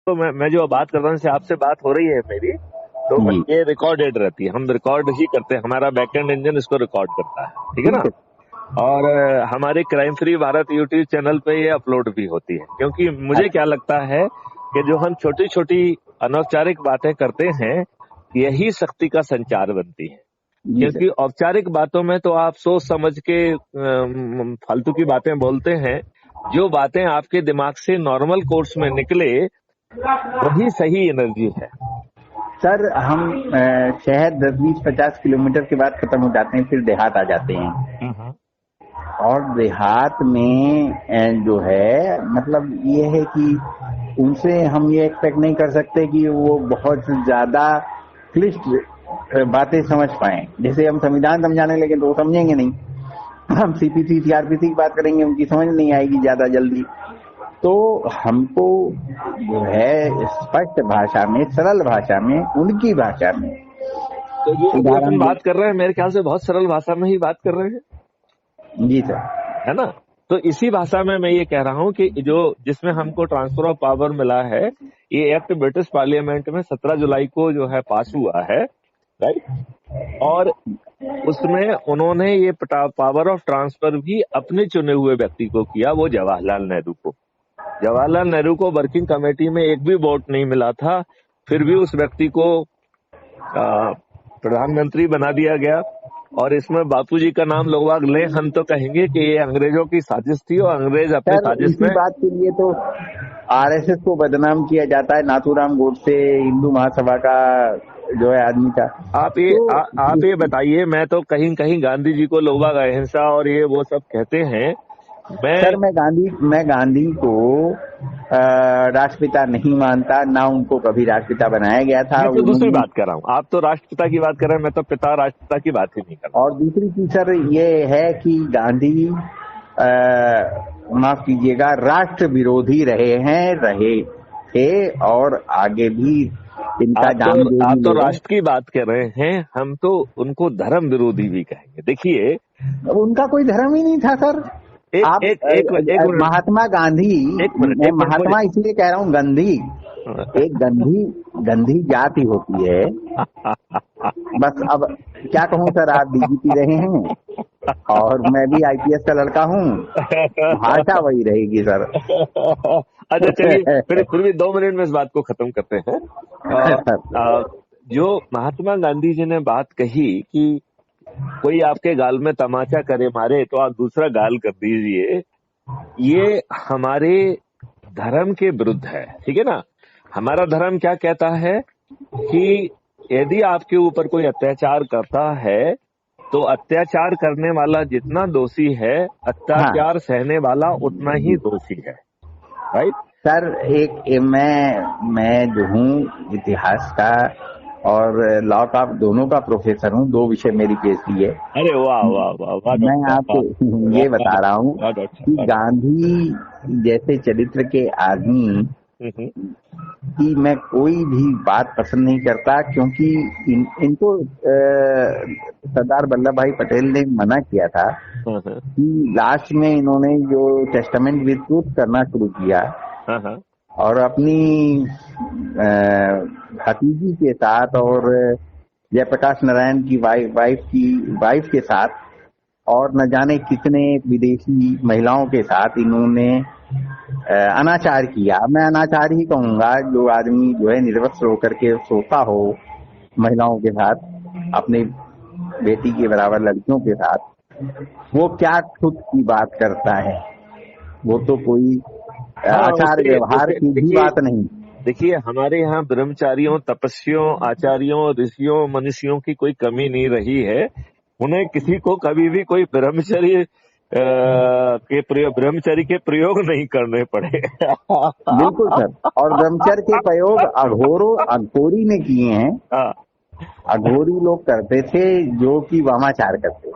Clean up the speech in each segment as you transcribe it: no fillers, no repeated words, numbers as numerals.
तो मैं जो बात कर रहा हूँ, आपसे बात हो रही है मेरी, तो जी ये रिकॉर्डेड रहती है, हम रिकॉर्ड ही करते हैं, हमारा बैकएंड इंजन इसको रिकॉर्ड करता है, ठीक है ना। ठीक है। और हमारे crime free Bharat YouTube channel पे ये अपलोड भी होती है, क्योंकि मुझे क्या लगता है कि जो हम छोटी छोटी अनौपचारिक बातें करते हैं, यही शक्ति का संचार बनती है। जी सर। क्योंकि औपचारिक बातों में तो आप सोच समझ के फालतू की बातें बोलते हैं, जो बातें आपके दिमाग से नॉर्मल कोर्स में निकले वही सही एनर्जी है। सर हम शहर 10-20-50 किलोमीटर के बाद खत्म हो जाते हैं, फिर देहात आ जाते हैं। और देहात में जो है मतलब ये है कि उनसे हम ये एक्सपेक्ट नहीं कर सकते कि वो बहुत ज्यादा क्लिष्ट बातें समझ पाए। जैसे हम संविधान समझाने लगे तो वो समझेंगे नहीं, हम सीपीसी सीआरपीसी की बात करेंगे उनकी समझ नहीं आएगी ज्यादा जल्दी। तो हमको जो है स्पष्ट भाषा में, सरल भाषा में, उनकी भाषा में तो जो अपन उदाहरण बात कर रहे हैं, मेरे ख्याल से बहुत सरल भाषा में ही बात कर रहे हैं, जी सर। है ना। तो इसी भाषा में मैं ये कह रहा हूँ कि जो जिसमें हमको ट्रांसफर ऑफ पावर मिला है, ये एक्ट ब्रिटिश पार्लियामेंट में 17 जुलाई को जो है पास हुआ है, राइट। और उसमें उन्होंने ये पावर ऑफ ट्रांसफर भी अपने चुने हुए व्यक्ति को किया, वो जवाहरलाल नेहरू को। जवाहरलाल नेहरू को वर्किंग कमेटी में एक भी वोट नहीं मिला था, फिर भी उस व्यक्ति को प्रधानमंत्री बना दिया गया। और इसमें बापूजी का नाम लोग ले, हम तो कहेंगे कि ये अंग्रेजों की साजिश थी, और अंग्रेज अपने सर साजिश इसी में। बात के लिए तो आरएसएस को बदनाम किया जाता है। नाथूराम गोडसे हिंदू महासभा का जो है आदमी था। आप ये बताइए, मैं तो कहीं कहीं गांधी जी को लोग अहिंसा और ये वो सब कहते हैं। सर मैं गांधी को राष्ट्रपिता नहीं मानता, ना उनको कभी राष्ट्रपिता बनाया गया था। मैं तो दूसरी उन्होंने बात कर रहा हूँ, आप तो राष्ट्रपिता की बात कर रहे हैं, मैं तो पिता राष्ट्रपिता की बात ही नहीं कर रहा। और दूसरी चीज सर ये है कि गांधी माफ कीजिएगा राष्ट्र विरोधी रहे थे और आगे भी इनका आप तो राष्ट्र की बात कर रहे हैं, हम तो उनको धर्म विरोधी भी कहेंगे। देखिए, उनका कोई धर्म ही नहीं था सर। आप एक मिनट, महात्मा गांधी, मैं महात्मा इसलिए कह रहा हूँ, गंधी एक गंधी जाति होती है। बस अब क्या कहूँ सर, आप डीजीपी रहे हैं और मैं भी आईपीएस का लड़का हूँ, भाषा वही रहेगी सर। अच्छा चलिए, फिर भी 2 मिनट में इस बात को खत्म करते हैं। जो महात्मा गांधी जी ने बात कही कि कोई आपके गाल में तमाचा करे मारे तो आप दूसरा गाल कर दीजिए, ये हमारे धर्म के विरुद्ध है, ठीक है ना। हमारा धर्म क्या कहता है कि यदि आपके ऊपर कोई अत्याचार करता है तो अत्याचार करने वाला जितना दोषी है, अत्याचार सहने वाला उतना ही दोषी है, राइट। सर मैं जो हूँ इतिहास का और लॉ का दोनों का प्रोफेसर हूँ, 2 विषय मेरी पीएचडी है। अरे वाह वाह वाह। मैं आपको ये बता रहा हूँ कि गांधी जैसे चरित्र के आदमी कि मैं कोई भी बात पसंद नहीं करता, क्योंकि इनको सरदार वल्लभ भाई पटेल ने मना किया था कि लास्ट में इन्होंने जो टेस्टामेंट विद ट्रूथ करना शुरू किया और अपनी भतीजी के साथ और जयप्रकाश नारायण की वाइफ के साथ और न जाने कितने विदेशी महिलाओं के साथ इन्होंने अनाचार किया। मैं अनाचार ही कहूंगा, जो आदमी जो है निर्वस्त्र होकर के सोता हो महिलाओं के साथ, अपनी बेटी के बराबर लड़कियों के साथ, वो क्या खुद की बात करता है, वो तो कोई आचार व्यवहार की भी बात नहीं। देखिए, हमारे यहाँ ब्रह्मचारियों, तपस्वियों, आचार्यों, ऋषियों, मनुष्यों की कोई कमी नहीं रही है। उन्हें किसी को कभी भी कोई ब्रह्मचर्य के प्रयोग नहीं करने पड़े। बिल्कुल सर, और ब्रह्मचर्य के प्रयोग अघोरी ने किए हैं। अघोरी लोग करते थे जो कि वामाचार करते थे,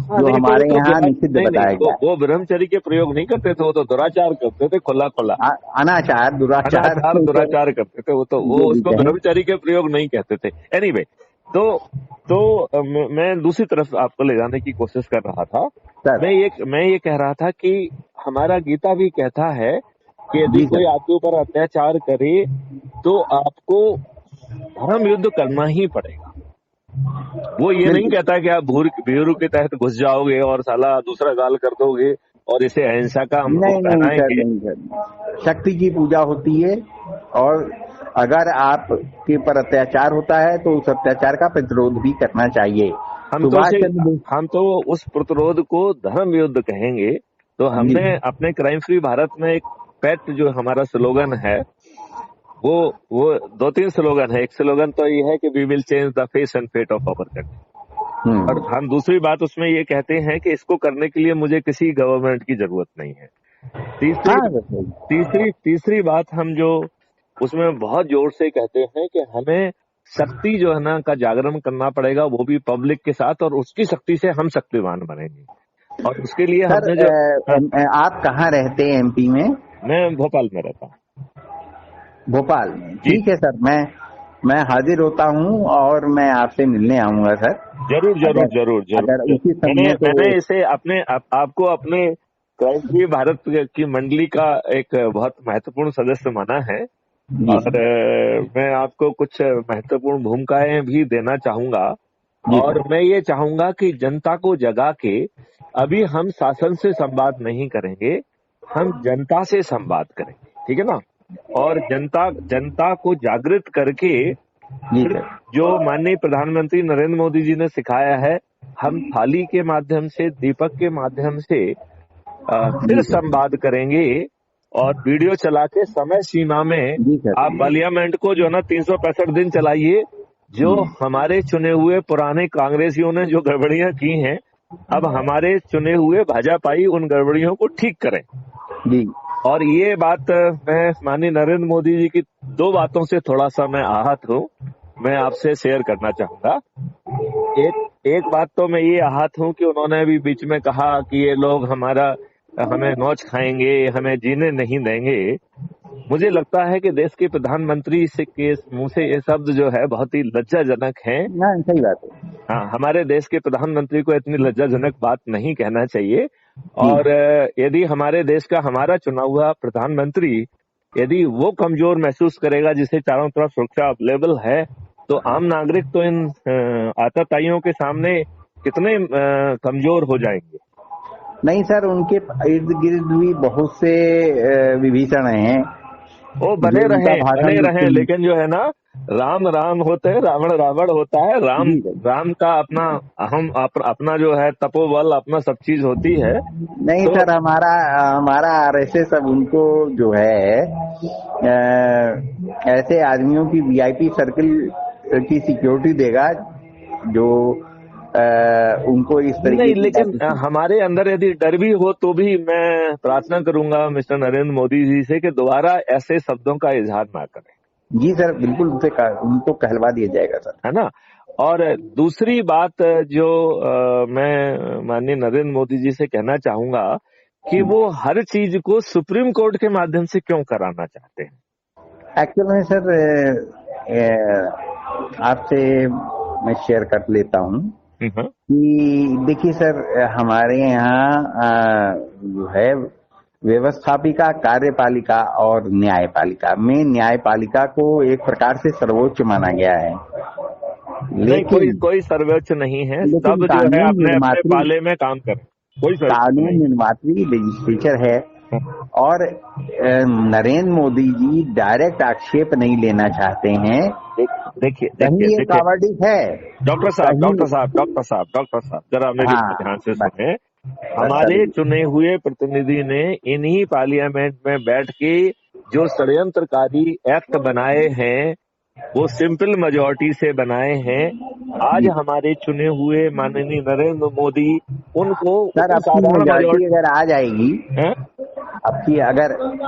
जो हमारे यहाँ निषिद्ध बताया गया। वो ब्रह्मचर्य के प्रयोग नहीं करते थे, वो तो दुराचार करते थे, खुला अनाचार दुराचार करते थे। वो उसको ब्रह्मचर्य के प्रयोग नहीं कहते थे। एनीवे, तो मैं दूसरी तरफ आपको ले जाने की कोशिश कर रहा था। मैं ये कह रहा था कि हमारा गीता भी कहता है कि यदि जी कोई सर। आपके ऊपर अत्याचार करे तो आपको धर्म युद्ध करना ही पड़ेगा। वो ये नहीं बिल्कुल। कहता कि आप ब्यूरो के तहत घुस जाओगे और साला दूसरा गाल कर दोगे और इसे अहिंसा का हम वो नहीं नहीं सर, पहनाएंगे। नहीं सर, शक्ति की पूजा होती है, और अगर आपके ऊपर अत्याचार होता है तो उस अत्याचार का प्रतिरोध भी करना चाहिए। हम तो सुभाष उसे चंद्र बोस। हम तो उस प्रतिरोध को धर्म युद्ध कहेंगे। तो जी हमने अपने क्राइम फ्री भारत में एक पेट जो हमारा स्लोगन है, वो वो 2-3 स्लोगन है। एक स्लोगन तो ये है कि we will change the face and fate of our country, और हम दूसरी बात उसमें ये कहते हैं कि इसको करने के लिए मुझे किसी गवर्नमेंट की जरूरत नहीं है। तीसरी हाँ सर। तीसरी तीसरी बात हम जो उसमें बहुत जोर से कहते हैं कि हमें शक्ति जो है ना का जागरण करना पड़ेगा, वो भी पब्लिक के साथ, और उसकी शक्ति से हम शक्तिवान बनेंगे। और उसके लिए सर हमने जो आप कहाँ रहते हैं एमपी में? मैं भोपाल में रहता हूँ। भोपाल में, जी ठीक है सर। मैं हाजिर होता हूँ और मैं आपसे मिलने आऊंगा सर। जरूर जरूर अगर जरूर जरूर अगर उसी मैंने समय तो। मैंने इसे आपको अपने क्राइम फ्री भारत की मंडली का एक बहुत महत्वपूर्ण सदस्य माना है, जी और मैं आपको कुछ महत्वपूर्ण भूमिकाएं भी देना चाहूंगा। जी और सर। मैं ये चाहूंगा कि जनता को जगा के, अभी हम शासन से संवाद नहीं करेंगे, हम जनता से संवाद करेंगे, ठीक है ना। और जनता को जागृत करके जी फिर सर। जो माननीय प्रधानमंत्री नरेंद्र मोदी जी ने सिखाया है, हम थाली के माध्यम से, दीपक के माध्यम से फिर जी सर। संवाद करेंगे। और वीडियो चला के समय सीमा में जी सर। आप पार्लियामेंट को जो है ना 365 दिन चलाइए। जो हमारे चुने हुए पुराने कांग्रेसियों ने जो गड़बड़ियां की हैं, अब हमारे चुने हुए भाजपाई उन गड़बड़ियों को ठीक करें। जी और ये बात मैं माननीय नरेंद्र मोदी जी की 2 बातों से थोड़ा सा मैं आहत हूँ, मैं आपसे शेयर करना चाहूंगा। एक बात तो मैं ये आहत हूँ कि उन्होंने अभी बीच में कहा कि ये लोग हमें नोच खाएंगे, हमें जीने नहीं देंगे। मुझे लगता है कि देश के प्रधानमंत्री से के मुंह से ये शब्द जो है बहुत ही लज्जाजनक है। हाँ, सही बात है। हाँ, हमारे देश के प्रधानमंत्री को इतनी लज्जाजनक बात नहीं कहना चाहिए। जी और यदि हमारे देश का हमारा चुना हुआ प्रधानमंत्री यदि वो कमजोर महसूस करेगा, जिसे चारों तरफ सुरक्षा अवेलेबल है, तो आम नागरिक तो इन आतताइयों के सामने कितने कमजोर हो जाएंगे। नहीं सर, उनके इर्द गिर्द भी बहुत से विभीषण हैं वो जो उनका बने भाषण रहे, लेकिन जो है ना, राम राम होते हैं, रावण रावण होता है। राम जी सर। राम का अपना जो है तपोबल, अपना सब चीज होती है। नहीं तो सर, हमारा आरएसएस अब उनको जो है ऐसे आदमियों की वीआईपी सर्किल की सिक्योरिटी देगा जो उनको इस तरीके नहीं, की लेकिन बातें। हमारे अंदर यदि डर भी हो तो भी मैं प्रार्थना करूंगा मिस्टर नरेंद्र मोदी जी से कि दोबारा ऐसे शब्दों का इजहार ना करें। जी सर, बिल्कुल उनको कहलवा दिया जाएगा सर। है ना। और दूसरी बात जो मैं माननीय नरेंद्र मोदी जी से कहना चाहूंगा कि वो हर चीज को सुप्रीम कोर्ट के माध्यम से क्यों कराना चाहते हैं। एक्चुअल में सर आपसे मैं शेयर कर लेता हूँ कि देखिए सर, हमारे यहाँ जो है व्यवस्थापिका, कार्यपालिका और न्यायपालिका में न्यायपालिका को एक प्रकार से सर्वोच्च माना गया है। नहीं, कोई सर्वोच्च नहीं है, सब जो है अपने अपने पाले में काम करें। कोई कानून निर्मात्री लेजिस्लेचर है। और नरेंद्र मोदी जी डायरेक्ट आक्षेप नहीं लेना चाहते हैं। देखिए कावड़िक है। डॉक्टर साहब जरा मेरी ध्यान से सुने। हमारे चुने हुए प्रतिनिधि ने इन्हीं पार्लियामेंट में बैठ के जो षड्यंत्रकारी एक्ट बनाए हैं, वो सिंपल मेजॉरिटी से बनाए हैं। आज हमारे चुने हुए माननीय नरेंद्र मोदी उनको सर, आपकी मेजॉरिटी अगर आ जाएगी, आपकी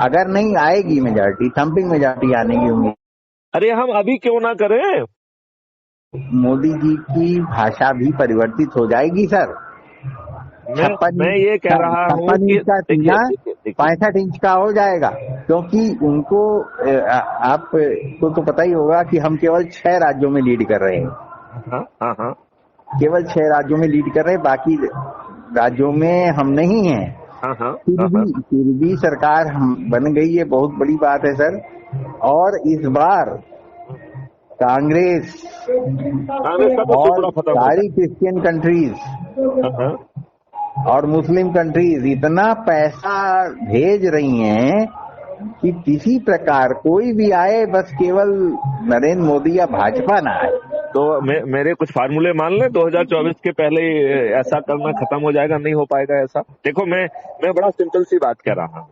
अगर नहीं आएगी मेजॉरिटी, थम्पिंग मेजॉरिटी आने की उम्मीद। अरे हम अभी क्यों ना करें। मोदी जी की भाषा भी परिवर्तित हो जाएगी सर। मैं ये कह रहा हूँ कि 65 इंच का हो जाएगा, क्योंकि उनको आपको तो पता ही होगा कि हम केवल 6 राज्यों में लीड कर रहे हैं। हाँ। केवल 6 राज्यों में लीड कर रहे हैं, बाकी राज्यों में हम नहीं हैं। हाँ हाँ फिर भी सरकार बन गई है, बहुत बड़ी बात है सर। और इस बार कांग्रेस का तो और टुकड़ा खत्म हो सारी क्रिश्चियन कंट्रीज गया। और मुस्लिम कंट्रीज इतना पैसा भेज रही हैं कि किसी प्रकार कोई भी आए, बस केवल नरेंद्र मोदी या भाजपा ना आए। तो मेरे कुछ फार्मूले मान लें, 2024 के पहले ऐसा करना खत्म हो जाएगा? नहीं हो पाएगा ऐसा। देखो मैं बड़ा सिंपल सी बात कह रहा हूँ।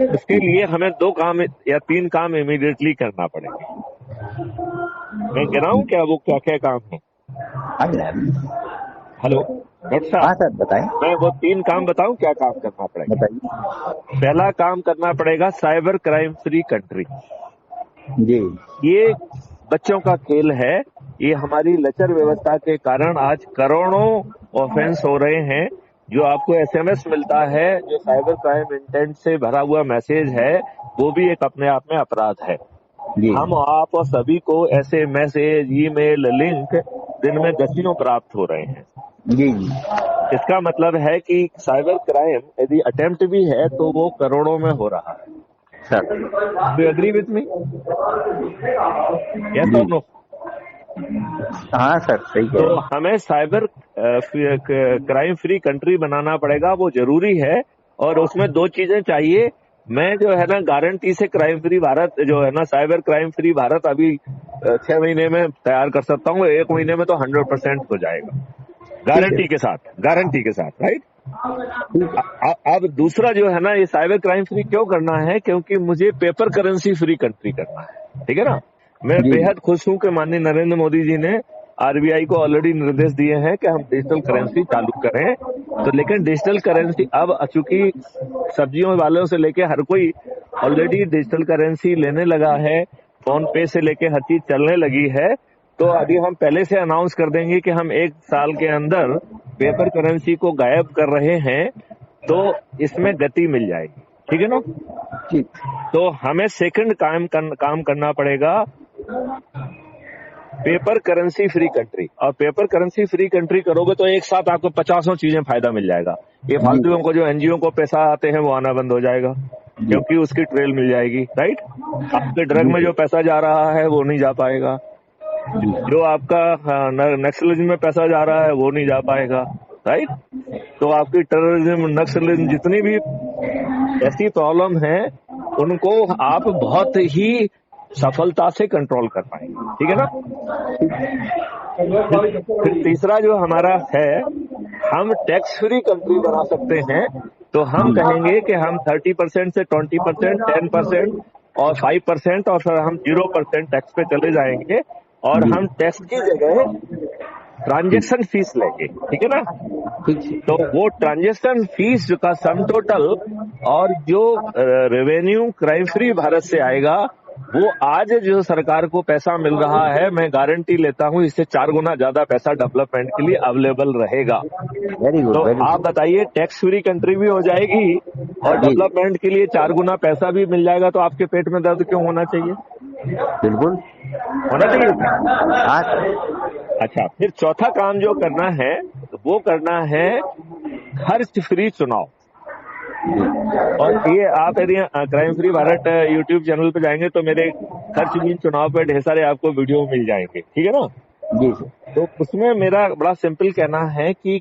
इसके लिए हमें 2 काम या 3 काम इमीडिएटली करना पड़ेगा। मैं कह रहा हूँ क्या वो क्या काम है? हेलो डॉक्टर साहब। हाँ सर बताएं। मैं वो 3 काम बताऊं क्या काम करना पड़ेगा? बताइए। पहला काम करना पड़ेगा साइबर क्राइम फ्री कंट्री। जी। ये बच्चों का खेल है। ये हमारी लचर व्यवस्था के कारण आज करोड़ों ऑफेंस हो रहे हैं। जो आपको एसएमएस मिलता है, जो साइबर क्राइम इंटेंट से भरा हुआ मैसेज है, वो भी एक अपने आप में अपराध है। हम आप और सभी को ऐसे मैसेज, ईमेल, लिंक दिन में दसियों प्राप्त हो रहे हैं। जी। इसका मतलब है कि साइबर क्राइम यदि अटेम्प्ट भी है तो वो करोड़ों में हो रहा है। Do you agree with me? Yes or no? हाँ सर सही है। तो हमें साइबर क्राइम फ्री कंट्री बनाना पड़ेगा, वो जरूरी है। और उसमें 2 चीजें चाहिए। मैं जो है ना गारंटी से क्राइम फ्री भारत जो है ना, साइबर क्राइम फ्री भारत अभी 6 महीने में तैयार कर सकता हूँ। 1 महीने में तो 100% हो जाएगा, गारंटी के साथ, राइट? अब दूसरा जो है ना, ये साइबर क्राइम फ्री क्यों करना है? क्योंकि मुझे पेपर करेंसी फ्री कंट्री करना है। ठीक है ना? मैं बेहद खुश हूं कि माननीय नरेंद्र मोदी जी ने आरबीआई को ऑलरेडी निर्देश दिए हैं कि हम डिजिटल करेंसी चालू करें। तो लेकिन डिजिटल करेंसी अब चूंकि सब्जियों वालों से लेके हर कोई ऑलरेडी डिजिटल करेंसी लेने लगा है, फोन पे से लेके हर चीज चलने लगी है। तो अभी हम पहले से अनाउंस कर देंगे कि हम 1 साल के अंदर पेपर करेंसी को गायब कर रहे हैं, तो इसमें गति मिल जाएगी। ठीक है ना? तो हमें सेकंड काम करना पड़ेगा पेपर करेंसी फ्री कंट्री। और पेपर करेंसी फ्री कंट्री करोगे तो एक साथ आपको 50 चीजें फायदा मिल जाएगा। ये फालतुओं को, जो एनजीओ को पैसा आते हैं, वो आना बंद हो जाएगा, क्योंकि उसकी ट्रेल मिल जाएगी, राइट? आपके ड्रग में जो पैसा जा रहा है वो नहीं जा पाएगा, जो आपका नक्सलिज्म में पैसा जा रहा है वो नहीं जा पाएगा, राइट? तो आपकी टेररिज्म, नक्सलिज्म, जितनी भी ऐसी प्रॉब्लम है, उनको आप बहुत ही सफलता से कंट्रोल कर पाएंगे। ठीक है ना? फिर तीसरा जो हमारा है, हम टैक्स फ्री कंट्री बना सकते हैं। तो हम कहेंगे कि हम 30% से 20%, 10% और 5% और फिर हम 0% टैक्स पे चले जाएंगे। और हम टैक्स की जगह ट्रांजैक्शन फीस लेंगे। ठीक है ना? तो वो ट्रांजैक्शन फीस का सम टोटल और जो रेवेन्यू क्राइम फ्री भारत से आएगा, वो आज जो सरकार को पैसा मिल रहा है, मैं गारंटी लेता हूँ इससे 4 गुना ज्यादा पैसा डेवलपमेंट के लिए अवेलेबल रहेगा। तो आप बताइए, टैक्स फ्री कंट्री भी हो जाएगी और डेवलपमेंट के लिए 4 गुना पैसा भी मिल जाएगा, तो आपके पेट में दर्द क्यों होना चाहिए? बिल्कुल होना चाहिए। अच्छा, फिर चौथा काम जो करना है, वो करना है खर्च फ्री चुनाव। और ये आप यदि crime free Bharat YouTube channel पे जाएंगे तो मेरे खर्च फ्री चुनाव पे ढेर सारे आपको वीडियो मिल जाएंगे। ठीक है ना? जी। तो उसमें मेरा बड़ा सिंपल कहना है कि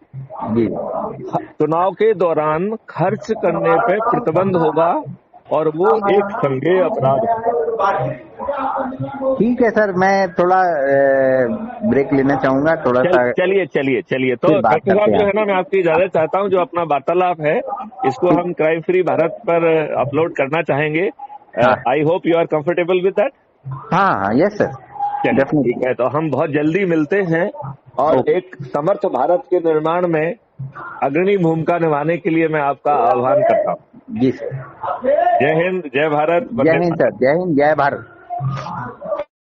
चुनाव के दौरान खर्च करने पे प्रतिबंध होगा और वो एक संज्ञेय अपराध है। ठीक है सर, मैं थोड़ा ब्रेक लेना चाहूंगा, थोड़ा सा। चलिए। तो डॉक्टर साहब जो है ना, मैं आपकी इजाजत चाहता हूँ। जो अपना वार्तालाप है, इसको हम क्राइम फ्री भारत पर अपलोड करना चाहेंगे। I hope you are comfortable with that. हाँ, यस सर। ठीक है, तो हम बहुत जल्दी मिलते हैं और एक समर्थ भारत के निर्माण में अग्रणी भूमिका निभाने के लिए मैं आपका आह्वान करता हूँ। जी सर। जय हिंद, जय भारत। जय हिंद सर, जय हिंद, जय भारत।